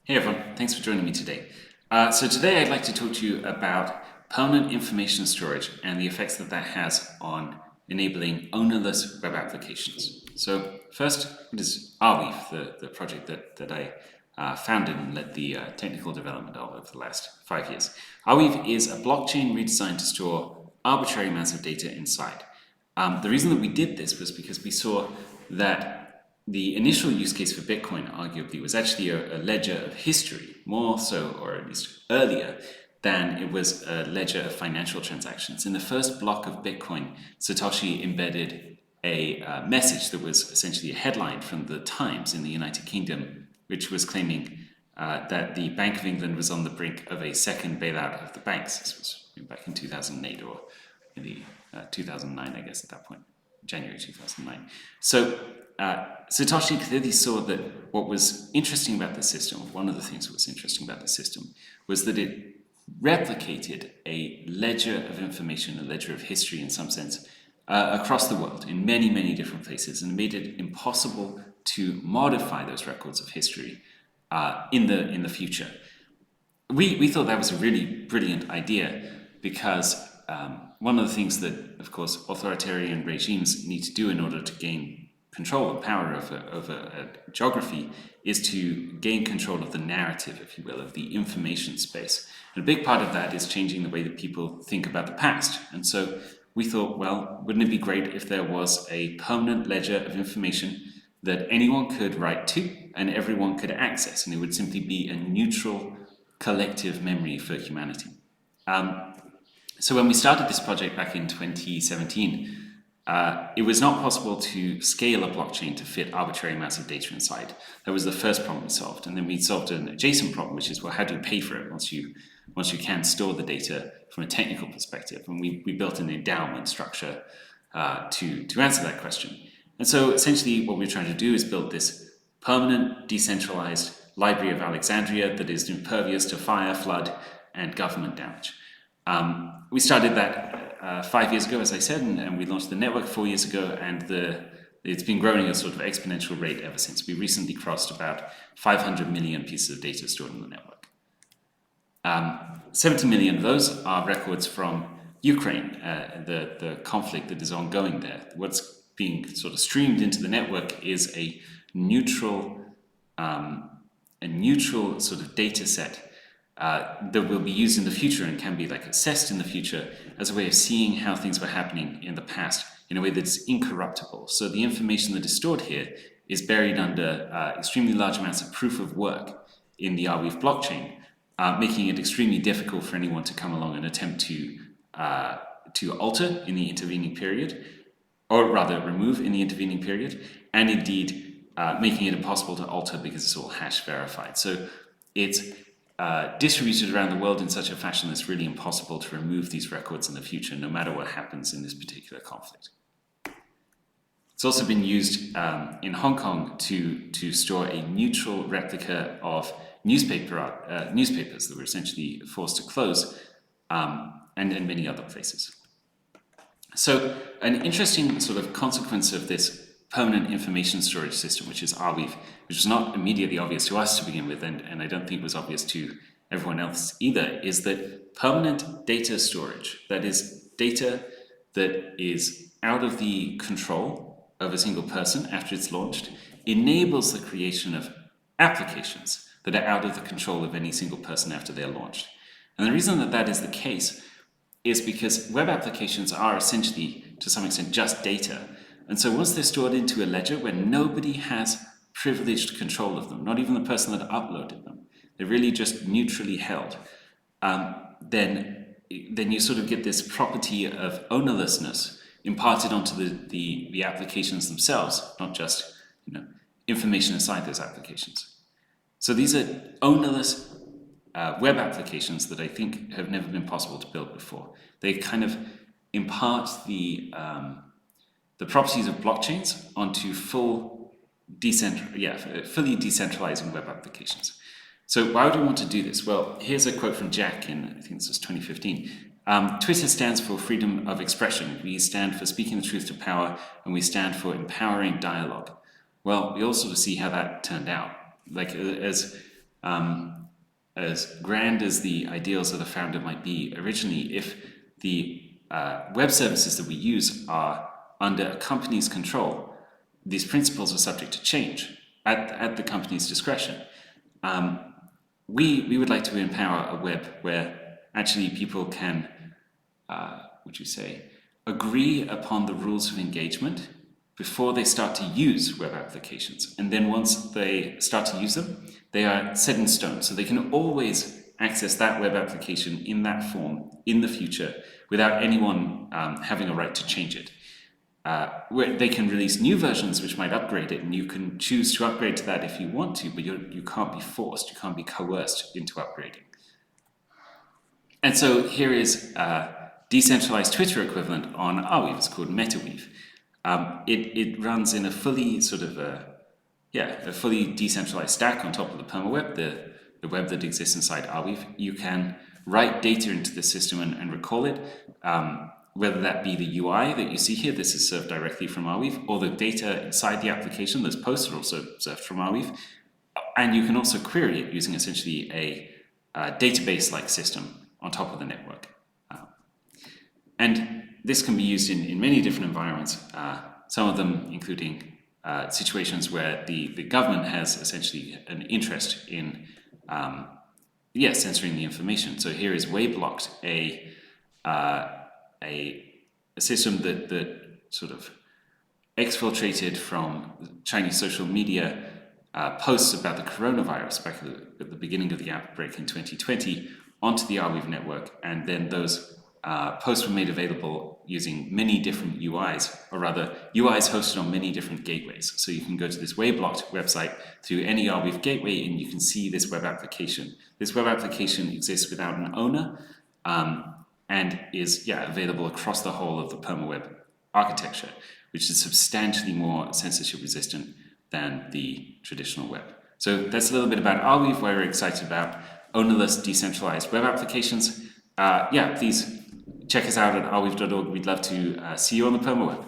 Hey everyone, thanks for joining me today. So today I'd like to talk to you about permanent information storage and the effects that that has on enabling ownerless web applications. So first, what is Arweave, the project that I founded and led the technical development of over the last 5 years. Arweave is a blockchain redesigned to store arbitrary amounts of data inside. The reason that we did this was because we saw that the initial use case for Bitcoin, arguably, was actually a ledger of history, more so, or at least earlier, than it was a ledger of financial transactions. In the first block of Bitcoin, Satoshi embedded a message that was essentially a headline from the Times in the United Kingdom, which was claiming that the Bank of England was on the brink of a second bailout of the banks. This was back in 2008 or maybe 2009, I guess, at that point, January 2009. So Satoshi clearly saw that what was interesting about the system, one of the things that was interesting about the system, was that it replicated a ledger of information, a ledger of history in some sense, across the world in many, many different places, and made it impossible to modify those records of history in the future. We thought that was a really brilliant idea because one of the things that, of course, authoritarian regimes need to do in order to gain control and power over a geography is to gain control of the narrative, if you will, of the information space. And a big part of that is changing the way that people think about the past. And so we thought, well, wouldn't it be great if there was a permanent ledger of information that anyone could write to and everyone could access, and it would simply be a neutral collective memory for humanity. So when we started this project back in 2017, it was not possible to scale a blockchain to fit arbitrary amounts of data inside. That was the first problem we solved. And then we solved an adjacent problem, which is, well, how do you pay for it once you can store the data from a technical perspective? And we built an endowment structure to answer that question. And so essentially what we're trying to do is build this permanent, decentralized Library of Alexandria that is impervious to fire, flood, and government damage. We started that 5 years ago, as I said, and we launched the network 4 years ago, and it's been growing at a sort of exponential rate ever since. We recently crossed about 500 million pieces of data stored in the network. 70 million of those are records from Ukraine, the conflict that is ongoing there. What's being sort of streamed into the network is a neutral sort of data set that will be used in the future and can be like assessed in the future as a way of seeing how things were happening in the past in a way that's incorruptible. So the information that is stored here is buried under extremely large amounts of proof of work in the Arweave blockchain, making it extremely difficult for anyone to come along and attempt to alter in the intervening period, or rather remove in the intervening period, and indeed making it impossible to alter because it's all hash verified. So it's distributed around the world in such a fashion that's really impossible to remove these records in the future, no matter what happens in this particular conflict. It's also been used in Hong Kong to store a neutral replica of newspapers that were essentially forced to close, and in many other places. So an interesting sort of consequence of this permanent information storage system, which is Arweave, which was not immediately obvious to us to begin with, and I don't think was obvious to everyone else either, is that permanent data storage, that is data that is out of the control of a single person after it's launched, enables the creation of applications that are out of the control of any single person after they're launched. And the reason that that is the case is because web applications are essentially, to some extent, just data. And so once they're stored into a ledger where nobody has privileged control of them, not even the person that uploaded them, they're really just neutrally held, then you sort of get this property of ownerlessness imparted onto the applications themselves, not just information inside those applications. So these are ownerless web applications that I think have never been possible to build before. They kind of impart the properties of blockchains onto fully decentralizing web applications. So why would we want to do this? Well, here's a quote from Jack in, I think this was 2015. Twitter stands for freedom of expression. We stand for speaking the truth to power, and we stand for empowering dialogue. Well, we all sort of see how that turned out. Like, as as grand as the ideals of the founder might be originally, if the web services that we use are under a company's control, these principles are subject to change at the company's discretion. We would like to empower a web where actually people can, agree upon the rules of engagement before they start to use web applications. And then once they start to use them, they are set in stone. So they can always access that web application in that form in the future without anyone having a right to change it. Where they can release new versions which might upgrade it, and you can choose to upgrade to that if you want to, but you can't be forced, you can't be coerced into upgrading. And so here is decentralized Twitter equivalent on Arweave. It's called MetaWeave. It runs in a fully a fully decentralized stack on top of the permaweb, the web that exists inside Arweave. You can write data into the system and recall it, whether that be the UI that you see here, this is served directly from Arweave, or the data inside the application, those posts are also served from Arweave. And you can also query it using essentially a database-like system on top of the network. And this can be used in many different environments, some of them including situations where the government has essentially an interest in censoring the information. So here is Wayblocked, a system that sort of exfiltrated from Chinese social media posts about the coronavirus back at the beginning of the outbreak in 2020 onto the Arweave network, and then those posts were made available using many different UIs, or rather UIs hosted on many different gateways. So you can go to this Wayblocked website through any Arweave gateway and you can see this web application. This web application exists without an owner and is available across the whole of the permaweb architecture, which is substantially more censorship resistant than the traditional web. So that's a little bit about Arweave, why we're excited about ownerless decentralized web applications. Please check us out at arweave.org. We'd love to see you on the permaweb.